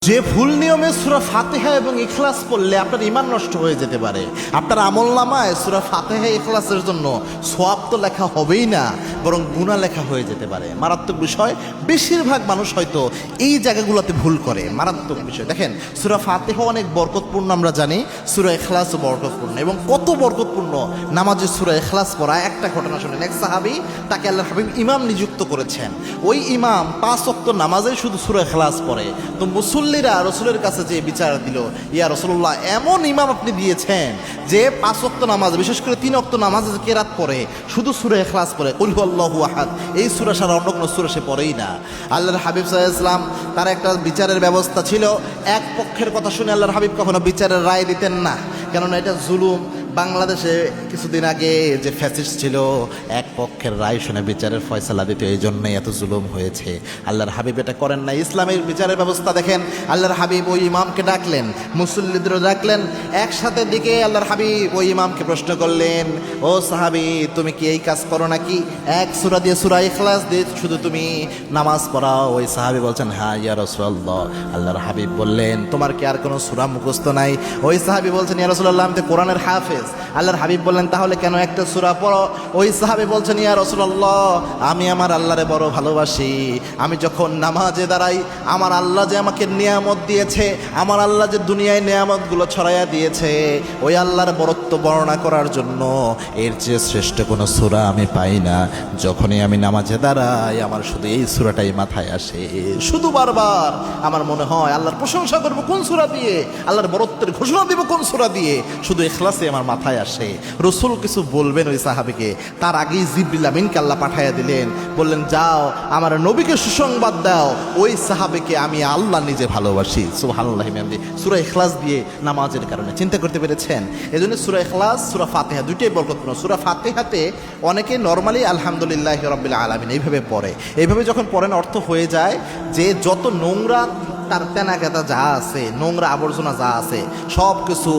যে ভুল নিয়মে সূরা ফাতিহা এবং ইখলাস পড়লে আপনার ঈমান নষ্ট হয়ে যেতে পারে। আপনার আমলনামায় সূরা ফাতিহা ইখলাসের জন্য সওয়াব তো লেখা হবেই না, বরং গুনাহ লেখা হয়ে যেতে পারে। মারাত্মক বিষয়। বেশিরভাগ মানুষ হয়তো এই জায়গাগুলোতে ভুল করে। মারাত্মক বিষয়। দেখেন, সূরা ফাতিহা অনেক বরকতপূর্ণ, আমরা জানি। সূরা ইখলাসও বরকতপূর্ণ, এবং কত বরকতপূর্ণ নামাজে সূরা ইখলাস পড়া। একটা ঘটনা শুনেন। এক সাহাবী, তাকে আল্লাহর হাবিব ইমাম নিযুক্ত করেছেন। ওই ইমাম 5 ওয়াক্ত নামাজে শুধু সূরা ইখলাস পড়ে। তো মুসল্লিরা রসুলের কাছে যে বিচার দিল, ইয়া রাসূলুল্লাহ, এমন ইমাম আপনি দিয়েছেন যে 5 ওয়াক্ত নামাজ, বিশেষ করে 3 ওয়াক্ত নামাজে কেরাত পড়ে, শুধু সূরা ইখলাস পড়ে, কুল হুয়াল্লাহু আহাদ, এই সূরা ছাড়া অন্য কোনো সূরা সে পড়েই না। আল্লাহর হাবিব সাল্লাল্লাহু আলাইহি ওয়াসাল্লাম, তার একটা বিচারের ব্যবস্থা ছিল। এক পক্ষের কথা শুনে আল্লাহর হাবিব কখনো বিচারের রায় দিতেন না, কেননা এটা জুলুম। বাংলাদেশে কিছুদিন আগে যে ফ্যাসিস্ট ছিল, এক পক্ষের রায় শুনে বিচারের ফয়সালা দিতে, এই জন্যই এত জুলুম হয়েছে। আল্লাহর হাবিব এটা করেন না। ইসলামের বিচারের ব্যবস্থা দেখেন, আল্লাহর হাবিব ওই ইমামকে ডাকলেন, মুসল্লিদেরও ডাকলেন, একসাথে দিকে আল্লাহর হাবিব ওই ইমামকে প্রশ্ন করলেন, ও সাহাবী, তুমি কি এই কাজ করো নাকি? এক সূরা দিয়ে, সূরা ইখলাস দিয়ে শুধু তুমি নামাজ পড়াও? ওই সাহাবী বলছেন, হ্যাঁ ইয়া রাসূলুল্লাহ। আল্লাহর হাবিব বললেন, তোমার কি আর কোনো সূরা মুখস্থ নাই? ওই সাহাবী বলছেন, ইয়া রাসূলুল্লাহ, আমি তো কোরআনের হাফেজ। আল্লাহর হাবিব বললেন, তাহলে কেন একটা সূরা পড়ো? ওই সাহাবী বলছেন, ইয়া রাসূলুল্লাহ, আমি আমার আল্লাহরে বড় ভালোবাসি। আমি যখন নামাজে দাঁড়াই, আমার আল্লাহ যে আমাকে নিয়ামত দিয়েছে, আমার আল্লাহ যে দুনিয়ায় নিয়ামতগুলো ছড়াইয়া দিয়েছে, ওই আল্লাহর বরত্ব বর্ণনা করার জন্য এর চেয়ে শ্রেষ্ঠ কোনো সূরা আমি পাই না। যখনই আমি নামাজে দাঁড়াই, আমার শুধু এই সূরাটাই মাথায় আসে। শুধু বারবার আমার মনে হয়, আল্লাহর প্রশংসা করবো কোন সূরা দিয়ে, আল্লাহর বরত্বের ঘোষণা দিব কোন সূরা দিয়ে, শুধু ইখলাসে আমার মাথায় আসে। রসুল কিছু বলবেন ওই সাহাবীকে, তার আগেই জিবরিল আমিনকে আল্লাহ পাঠাইয়া দিলেন, বললেন, যাও আমার নবীকে সুসংবাদ দাও, ওই সাহাবীকে আমি আল্লাহ নিজে ভালোবাসি। সুবহানাল্লাহ। সূরা ইখলাস দিয়ে নামাজের কারণে, চিন্তা করতে পেরেছেন? এজন্য সূরা ইখলাস, সূরা ফাতিহা দুইটাই বরকতপূর্ণ। সূরা ফাতিহাতে অনেকে নরমালি আলহামদুলিল্লাহি রাব্বিল আলামিন এইভাবে পড়ে। এইভাবে যখন পড়েন, অর্থ হয়ে যায় যে যত নোংরা তার তেনাকেতা যা আছে, নোংরা আবর্জনা যা আছে, সব কিছু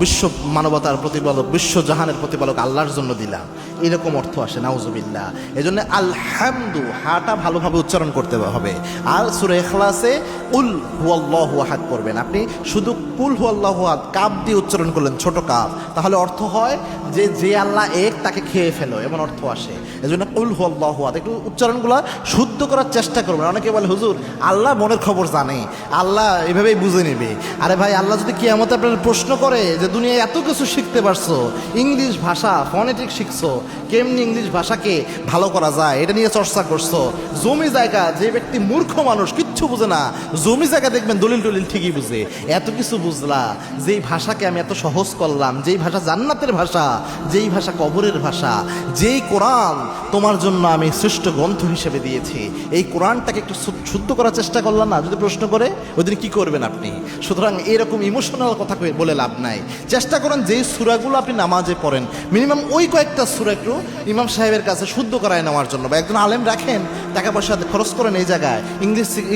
বিশ্ব মানবতার প্রতিপালক, বিশ্ব জাহানের প্রতিপালক আল্লাহর জন্য দিলাম, এরকম অর্থ আসে। নাউজুবিল্লাহ। এই জন্য আলহামদু, হাটা ভালোভাবে উচ্চারণ করতে হবে। আর সূরা ইখলাসে কুল হুয়াল্লাহু আহাদ পড়বেন। আপনি শুধু কুল হুয়াল্লাহু আহাদ কাপ দিয়ে উচ্চারণ করলেন, ছোট কাপ, তাহলে অর্থ হয় যে যে আল্লাহ এক, তাকে খেয়ে ফেলো, এমন অর্থ আসে। এই জন্য কুল হুয়াল্লাহু আহাদ, একটু উচ্চারণগুলো শুদ্ধ করার চেষ্টা করবেন। অনেকে বলে, হুজুর, আল্লাহ মনের খবর জানে, আল্লাহ এভাবেই বুঝে নেবে। আরে ভাই, আল্লাহ যদি কিয়ামতে আপনার প্রশ্ন করে যে দুনিয়ায় এত কিছু শিখতে পারছো, ইংলিশ ভাষা ফনেটিক শিখছো, কেমনি ইংলিশ ভাষাকে ভালো করা যায় এটা নিয়ে চর্চা করছো, জমি জায়গা, যে ব্যক্তি মূর্খ মানুষ কিচ্ছু বুঝে না, জমি জায়গা দেখবেন দলিল টলিল ঠিকই বুঝে, এত কিছু বুঝলা, যেই ভাষাকে আমি এত সহজ করলাম, যেই ভাষা জান্নাতের ভাষা, যেই ভাষা কবরের ভাষা, যেই কোরআন তোমার জন্য আমি শ্রেষ্ঠ গ্রন্থ হিসেবে দিয়েছি, এই কোরআনটাকে একটু শুদ্ধ করার চেষ্টা করলাম না? যদি প্রশ্ন করে, ওই দিন কী করবেন আপনি? সুতরাং এরকম ইমোশনাল কথা বলে লাভ নাই। চেষ্টা করেন যেই সূরাগুলো আপনি নামাজে পড়েন, মিনিমাম ওই কয়েকটা সূরা একটু ইমাম সাহেবের কাছে শুদ্ধ করায় নেওয়ার জন্য, বা একজন আলেম রাখেন, টাকা পয়সা খরচ করেন, এই জায়গায়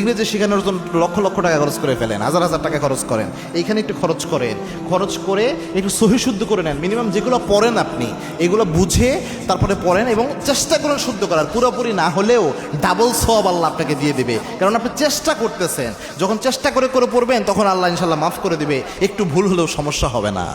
ইংরেজি শেখানোর জন্য লক্ষ লক্ষ টাকা খরচ করে ফেলেন, হাজার হাজার টাকা খরচ করেন, এইখানে একটু খরচ করেন, খরচ করে একটু সহি শুদ্ধ করে নেন। মিনিমাম যেগুলো পড়েন আপনি, এগুলো বুঝে তারপরে পড়েন, এবং চেষ্টা করেন শুদ্ধ করার। পুরোপুরি না হলেও ডাবল সওয়াব আল্লাহ আপনাকে দিয়ে দেবে, কারণ আপনি চেষ্টা করতেছেন। যখন চেষ্টা করে করে পড়বেন, তখন আল্লাহ ইনশাল্লাহ মাফ করে দিবে, একটু ভুল হলেও সমস্যা হবে না।